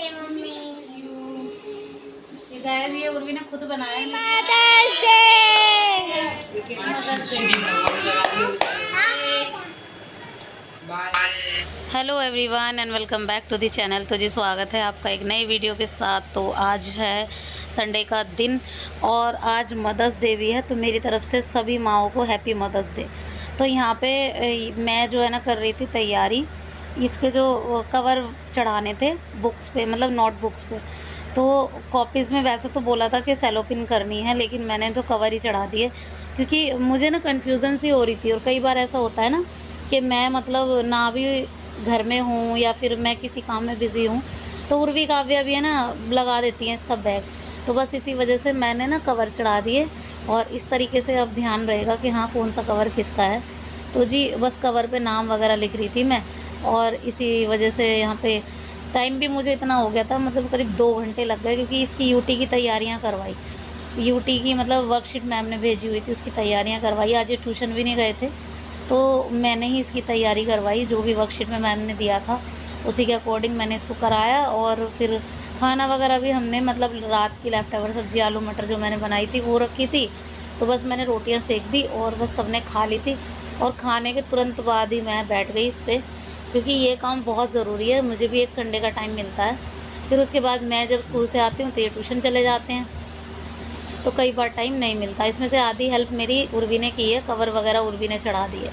Day mummy. ये उर्वी ने खुद बनाया है। Mother's day. Hello everyone and welcome back to the channel. तो जी स्वागत है आपका एक नई वीडियो के साथ। तो आज है संडे का दिन और आज मदर्स डे भी है, तो मेरी तरफ से सभी माओं को हैप्पी मदर्स डे। तो यहाँ पे मैं जो है ना कर रही थी तैयारी, इसके जो कवर चढ़ाने थे बुक्स पे, मतलब नोटबुक्स पे। तो कॉपीज़ में वैसे तो बोला था कि सेलोपिन करनी है, लेकिन मैंने तो कवर ही चढ़ा दिए क्योंकि मुझे ना कन्फ्यूज़न सी हो रही थी। और कई बार ऐसा होता है ना कि मैं मतलब ना भी घर में हूँ या फिर मैं किसी काम में बिज़ी हूँ, तो उर्वी काव्या भी है ना लगा देती हैं इसका बैग। तो बस इसी वजह से मैंने ना कवर चढ़ा दिए और इस तरीके से अब ध्यान रहेगा कि हाँ कौन सा कवर किसका है। तो जी बस कवर पे नाम वगैरह लिख रही थी मैं, और इसी वजह से यहाँ पे टाइम भी मुझे इतना हो गया था, मतलब करीब 2 घंटे लग गए क्योंकि इसकी यूटी की तैयारियाँ करवाई। यूटी की मतलब वर्कशीट मैम ने भेजी हुई थी, उसकी तैयारियाँ करवाई। आज ये ट्यूशन भी नहीं गए थे तो मैंने ही इसकी तैयारी करवाई। जो भी वर्कशीट में मैम ने दिया था उसी के अकॉर्डिंग मैंने इसको कराया। और फिर खाना वगैरह भी हमने मतलब रात की लेफ्ट ओवर सब्ज़ी आलू मटर जो मैंने बनाई थी वो रखी थी, तो बस मैंने रोटियां सेक दी और बस सबने खा ली थी। और खाने के तुरंत बाद ही मैं बैठ गई इस पर, क्योंकि ये काम बहुत ज़रूरी है। मुझे भी एक संडे का टाइम मिलता है, फिर उसके बाद मैं जब स्कूल से आती हूँ तो ये ट्यूशन चले जाते हैं, तो कई बार टाइम नहीं मिलता। इसमें से आधी हेल्प मेरी उर्वी ने की है, कवर वगैरह उर्वी ने चढ़ा दिए।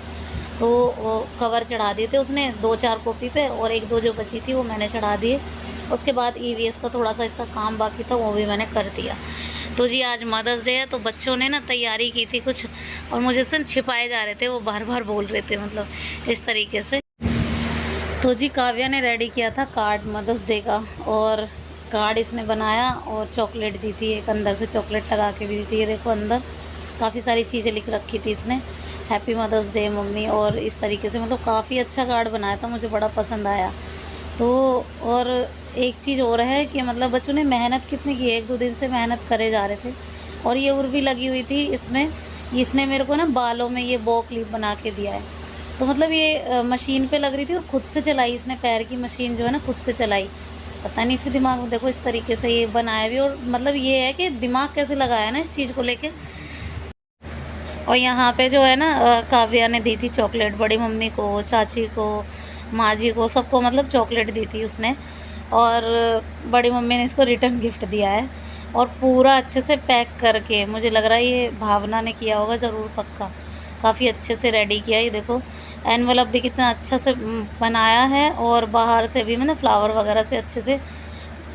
तो वो कवर चढ़ा दिए थे उसने 2-4 कॉपी पे, और 1-2 जो बची थी वो मैंने चढ़ा दिए। उसके बाद ईवीएस का थोड़ा सा इसका काम बाकी था, वो भी मैंने कर दिया। तो जी आज मदर्स डे है, तो बच्चों ने ना तैयारी की थी कुछ और मुझे से छिपाए जा रहे थे, वो बार बार बोल रहे थे मतलब इस तरीके से। तो जी काव्या ने रेडी किया था कार्ड मदर्स डे का, और कार्ड इसने बनाया और चॉकलेट दी थी, एक अंदर से चॉकलेट लगा के भी दी थी। ये देखो अंदर काफ़ी सारी चीज़ें लिख रखी थी इसने, हैप्पी मदर्स डे मम्मी, और इस तरीके से मतलब काफ़ी अच्छा कार्ड बनाया था, मुझे बड़ा पसंद आया। तो और एक चीज़ और है कि मतलब बच्चों ने मेहनत कितनी की है, 1-2 दिन से मेहनत करे जा रहे थे। और ये उर्वी लगी हुई थी इसमें, इसने मेरे को ना बालों में ये बो क्लिप बना के दिया है। तो मतलब ये मशीन पे लग रही थी और खुद से चलाई इसने, पैर की मशीन जो है ना खुद से चलाई। पता नहीं इसके दिमाग में देखो इस तरीके से ये बनाया भी, और मतलब ये है कि दिमाग कैसे लगाया ना इस चीज़ को लेके। और यहाँ पे जो है ना काव्या ने दी थी चॉकलेट, बड़ी मम्मी को, चाची को, माँ जी को, सबको मतलब चॉकलेट दी थी उसने। और बड़ी मम्मी ने इसको रिटर्न गिफ्ट दिया है, और पूरा अच्छे से पैक करके, मुझे लग रहा है ये भावना ने किया होगा ज़रूर पक्का, काफ़ी अच्छे से रेडी किया। ये देखो एनवलप भी कितना अच्छा से बनाया है, और बाहर से भी मैंने फ्लावर वगैरह से अच्छे से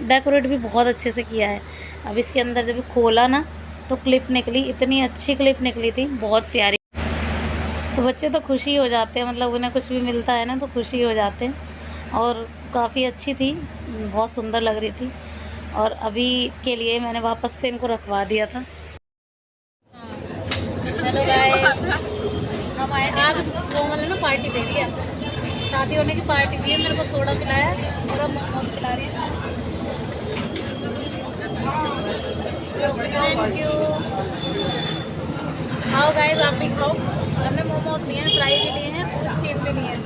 डेकोरेट भी बहुत अच्छे से किया है। अब इसके अंदर जब खोला ना तो क्लिप निकली, इतनी अच्छी क्लिप निकली थी, बहुत प्यारी। तो बच्चे तो खुशी हो जाते हैं, मतलब उन्हें कुछ भी मिलता है ना तो खुशी हो जाते हैं। और काफ़ी अच्छी थी, बहुत सुंदर लग रही थी, और अभी के लिए मैंने वापस से इनको रखवा दिया था। हेलो गाइस, हम आए थे, आज कोमल ने ना पार्टी दे दी है, शादी होने की पार्टी दी है, मेरे को सोडा पिलाया और अब मोमोज खिला रही है। Thank you. आओ गाइस आप भी खाओ। हमने मोमोज लिए हैं, फ्राई भी लिए हैं और स्टीम भी लिए हैं,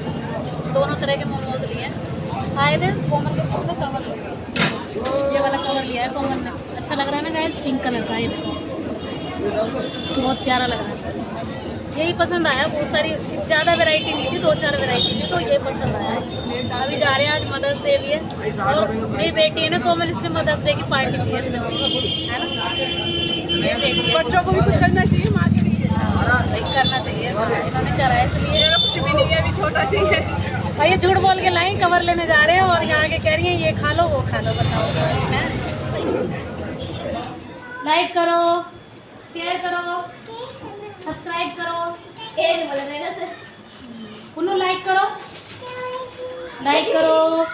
दोनों तरह के मोमोज लिए हैं। आए थे कोमल के फूल में कवर, ये वाला कवर लिया है कोमल ने, अच्छा लग रहा है ना गाइस, पिंक कलर का, ये बहुत प्यारा लग रहा है। यही पसंद आया, बहुत सारी ज़्यादा वैरायटी नहीं थी, 2-4 वैरायटी थी, तो ये पसंद आया। अभी जा रहे हैं, आज मदर्स डे भी है और मेरी बेटी है ना कोमल, इसलिए मदर्स डे की पार्टी दी है ना। बच्चों को भी कुछ करना चाहिए, माँ के लिए करना चाहिए, इन्होंने करा है इसलिए। कुछ भी नहीं है, अभी छोटा सी है। और ये झूठ बोल के लाई कवर लेने जा रहे हैं और यहाँ के कह रही है ये खा लो वो खा लो, बताओ। लाइक करो, शेयर करो, सब्सक्राइब करो, उन्होंने लाइक करो, लाइक करो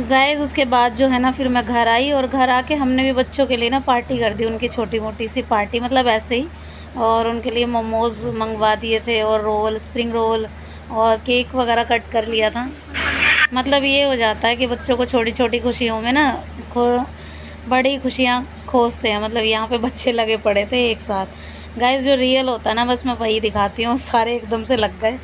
गाइस। उसके बाद जो है ना फिर मैं घर आई, और घर आके हमने भी बच्चों के लिए ना पार्टी कर दी, उनकी छोटी मोटी सी पार्टी, मतलब ऐसे ही। और उनके लिए मोमोज़ मंगवा दिए थे और रोल, स्प्रिंग रोल, और केक वगैरह कट कर लिया था। मतलब ये हो जाता है कि बच्चों को छोटी छोटी खुशियों में ना बड़ी खुशियाँ खोजते हैं। मतलब यहाँ पे बच्चे लगे पड़े थे एक साथ। गाइस जो रियल होता है ना बस मैं वही दिखाती हूँ, सारे एकदम से लग गए।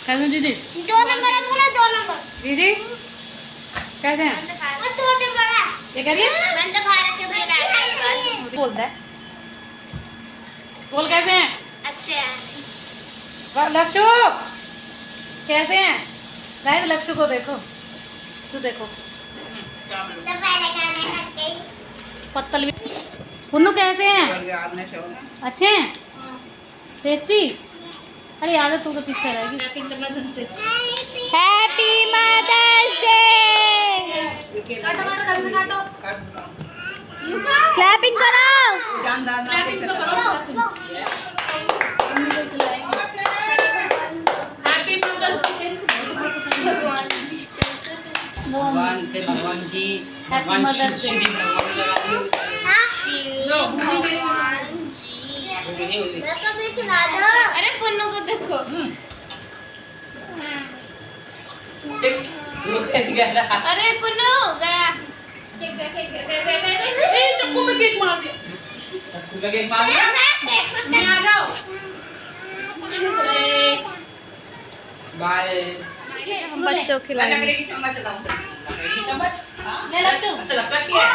कैसे दीदी? 2 नंबर है पूरा 2 नंबर। दीदी कैसे हैं? वो 2 नंबर है। ये करिए मैंने तो खा रखे भी रहा है। बोल दे। बोल कैसे हैं? अच्छे हैं। लक्षु कैसे हैं? गाइस लक्षु को देखो, तू देखो तो पहले खाने लग गई। पत्तल भी। पुन्नू कैसे हैं? अच्छे हैं? टेस्टी? अरे याद है तू तो पीछे रहेगी। Happy Mother's day. क्लैपिंग करो। भगवान जी हैप्पी मदर्स डे। अरे पुन्नू को देखो। अरे पुन्नू गया। चक्कू में केक मार दिया। मैं आ जाओ। बाय। बच्चों खिलाएंगे। ले लक्षु। अच्छा लगता क्या है?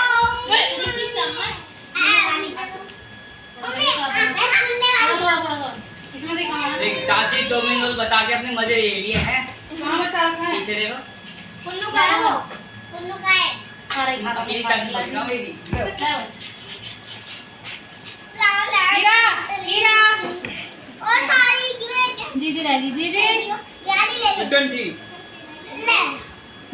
थोड़ा इसमें से खाना एक चाची चाउमीन रोल बचा के अपने मजे ले लिए हैं। कहाँ बचा रखा है? पीछे देखो। पुन्नू का है वो। पुन्नू का है। सारा ही खा मेरी चाची बच रहा मेरी। हीरा, हीरा। और सारी क्यों है? दीदी रहेगी दीदी। यानी ले लो। 20। ले।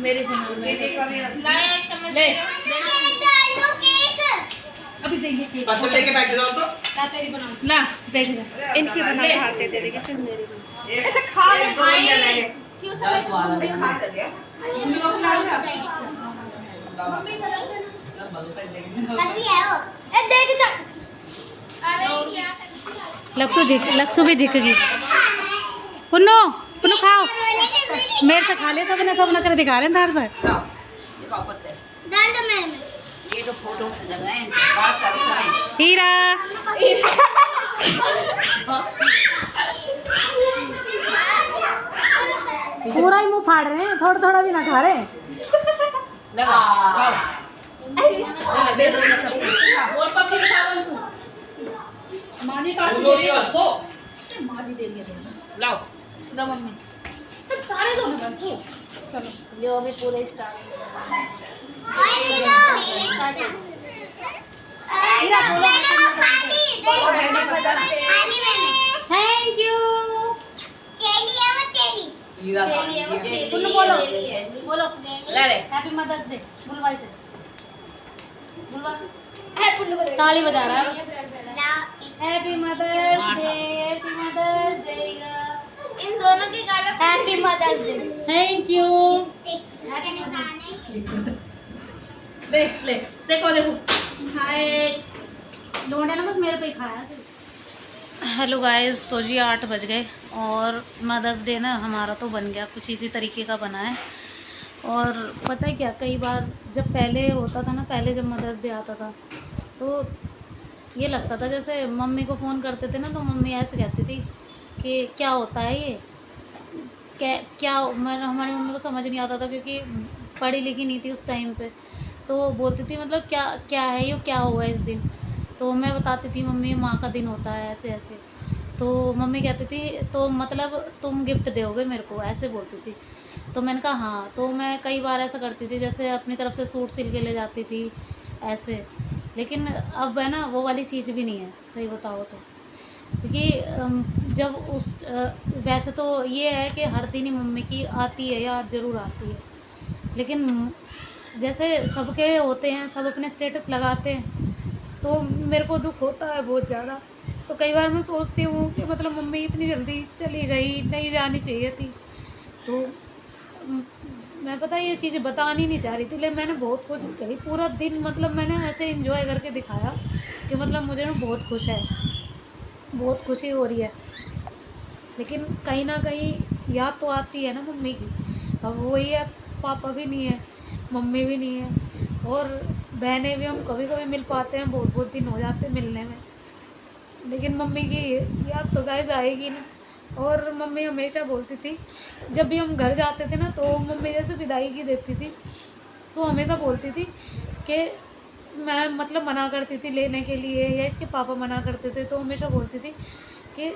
मेरे फिंगर में दीदी का भी लाया एक चम्मच। ले। केक डाल दो केक। अभी देंगे केक। पत्थर लेके बैठ जाओ तो। क्या तेरी बनाऊं? ला देख ले। इनकी बना के खाते थे लेकिन फिर मेरी भी। ऐसे खा ले, खा ले। क्यों 10 वाला खा चलिए। मम्मी को खिला दो। अभी है वो। ए देख जा। अरे क्या लक्षु भी झिक गई। पुन्नू पुन्नू खाओ। मेरे से खा ले सबने कर दिखा रहे हैं धार से। डाल दो मेरे में। ये तो फोटो लगाए बात कर रहे हैं। हीरा। पूरा ही मुंह फाड़ रहे हैं, थोड़ा थोड़ा भी ना खा रहे। दे दो ना सबको। और पप्पी खा लो तू। मानी काट दे रही है उसको। माजी दे रही है। लाओ। दो मम्मी। तो सारे दो ना बंसू। चलो ये अभी पूरे स्टार्ट। मैंने वो खाली। खाली मैंने। Thank you. चेली है वो चेली। हीरा चेली है वो चेली। पुन्नू बोलो बोलो ले ले। हैप्पी मदर्स डे बुलवाई से। बुलवा है पुन्नू को। ताली बजा रहा है। ला happy Mother's Day. Happy Mother's Day. इन दोनों की गालों पे happy Mother's Day. Thank you. इसके निशान है। देख ले। देखो देखो। हाय लोंडे ने बस मेरे पे ही खाया। हेलो गाइस, तो जी 8 बज गए और मदर्स डे ना हमारा तो बन गया, कुछ इसी तरीके का बना है। और पता है क्या, कई बार जब पहले होता था ना, पहले जब मदर्स डे आता था तो ये लगता था जैसे मम्मी को फ़ोन करते थे ना तो मम्मी ऐसे कहती थी कि क्या होता है ये, क्या हमारी मम्मी को समझ नहीं आता था क्योंकि पढ़ी लिखी नहीं थी उस टाइम पे। तो वो बोलती थी मतलब क्या है ये, क्या हुआ इस दिन। तो मैं बताती थी मम्मी माँ का दिन होता है ऐसे ऐसे। तो मम्मी कहती थी तो मतलब तुम गिफ्ट दोगे मेरे को, ऐसे बोलती थी। तो मैंने कहा हाँ। तो मैं कई बार ऐसा करती थी, जैसे अपनी तरफ से सूट सिल के ले जाती थी ऐसे। लेकिन अब है ना वो वाली चीज़ भी नहीं है, सही बताओ तो। क्योंकि जब वैसे तो ये है कि हर दिन ही मम्मी की आती है, याद ज़रूर आती है। लेकिन जैसे सबके होते हैं, सब अपने स्टेटस लगाते हैं, तो मेरे को दुख होता है बहुत ज़्यादा। तो कई बार मैं सोचती हूँ कि मतलब मम्मी इतनी जल्दी चली गई, नहीं जानी चाहिए थी। तो मैं पता ये चीज़ बतानी नहीं चाह रही थी, लेकिन मैंने बहुत कोशिश करी। पूरा दिन मतलब मैंने ऐसे एंजॉय करके दिखाया कि मतलब मुझे ना बहुत खुश है, बहुत खुशी हो रही है। लेकिन कहीं ना कहीं याद तो आती है ना मम्मी की। अब वही है, पापा भी नहीं है, मम्मी भी नहीं है, और बहनें भी हम कभी कभी मिल पाते हैं, बहुत दिन हो जाते हैं मिलने में। लेकिन मम्मी की याद तो गाइस आएगी ना। और मम्मी हमेशा बोलती थी, जब भी हम घर जाते थे ना तो मम्मी जैसे विदाई की देती थी तो हमेशा बोलती थी कि मैं मतलब मना करती थी लेने के लिए, या इसके पापा मना करते थे तो हमेशा बोलती थी कि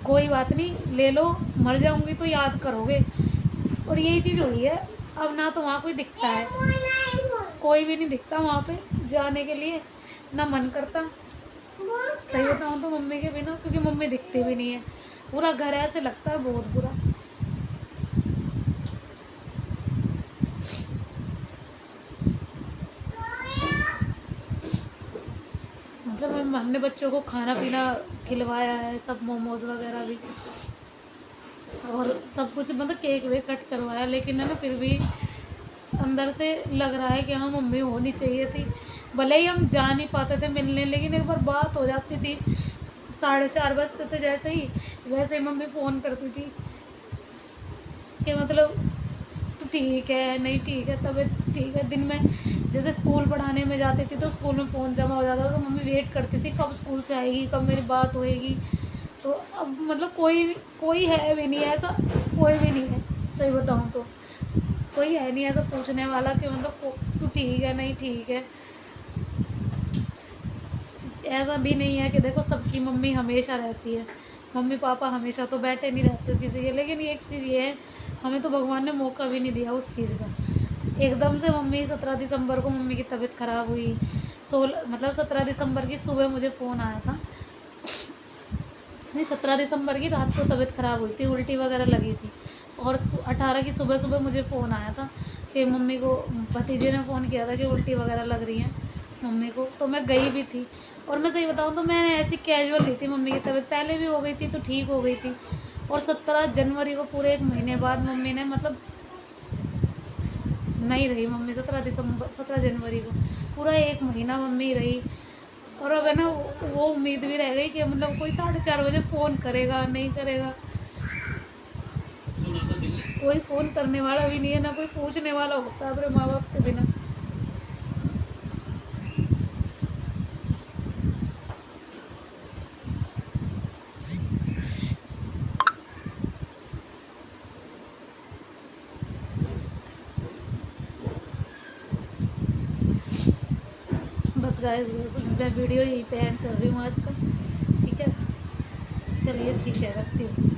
कोई बात नहीं, ले लो, मर जाऊंगी तो याद करोगे। और यही चीज़ हुई है। अब ना तो वहाँ कोई दिखता है, कोई भी नहीं दिखता वहाँ पे जाने के लिए, ना मन करता। सही बताऊँ तो मम्मी के बिना, क्योंकि मम्मी दिखती भी नहीं है। पूरा घर ऐसे लगता है बहुत बुरा। मतलब हमने बच्चों को खाना पीना खिलवाया है, सब मोमोज वगैरह भी, और सब कुछ मतलब केक वेक कट करवाया, लेकिन है ना फिर भी अंदर से लग रहा है कि हाँ मम्मी होनी चाहिए थी। भले ही हम जा नहीं पाते थे मिलने, लेकिन एक बार बात हो जाती थी, 4:30 बजते थे जैसे ही, वैसे ही मम्मी फ़ोन करती थी कि मतलब तो ठीक है, नहीं ठीक है, तबीयत ठीक है। दिन में जैसे स्कूल पढ़ाने में जाती थी तो स्कूल में फ़ोन जमा हो जाता था, तो मम्मी वेट करती थी कब स्कूल से आएगी, कब मेरी बात होएगी। तो अब मतलब कोई है भी नहीं ऐसा, कोई भी नहीं है। सही बताऊँ तो कोई है नहीं ऐसा पूछने वाला कि मतलब तू ठीक है, नहीं ठीक है। ऐसा भी नहीं है कि देखो सबकी मम्मी हमेशा रहती है, मम्मी पापा हमेशा तो बैठे नहीं रहते किसी के। लेकिन एक चीज़ ये है, हमें तो भगवान ने मौका भी नहीं दिया उस चीज़ का। एकदम से मम्मी 17 दिसंबर को मम्मी की तबीयत ख़राब हुई। 17 दिसंबर की सुबह मुझे फ़ोन आया था, नहीं 17 दिसंबर की रात को तबीयत ख़राब हुई थी, उल्टी वगैरह लगी थी, और 18 की सुबह सुबह मुझे फ़ोन आया था कि मम्मी को, भतीजे ने फ़ोन किया था कि उल्टी वगैरह लग रही है मम्मी को। तो मैं गई भी थी, और मैं सही बताऊँ तो मैंने ऐसी कैजुअल ली थी। मम्मी की तबीयत पहले भी हो गई थी तो ठीक हो गई थी, और 17 जनवरी को पूरे 1 महीने बाद मम्मी ने मतलब नहीं रही मम्मी। 17 जनवरी को पूरा 1 महीना मम्मी रही। और अब है ना वो उम्मीद भी रह गई कि मतलब कोई 4:30 बजे फ़ोन करेगा, नहीं करेगा। कोई फ़ोन करने वाला भी नहीं है, ना कोई पूछने वाला होता है अपने माँ बाप के बिना। बस गाइस, मैं वीडियो यहीं पे एंड कर रही हूँ आज का। ठीक है, चलिए ठीक है, रखती हूँ।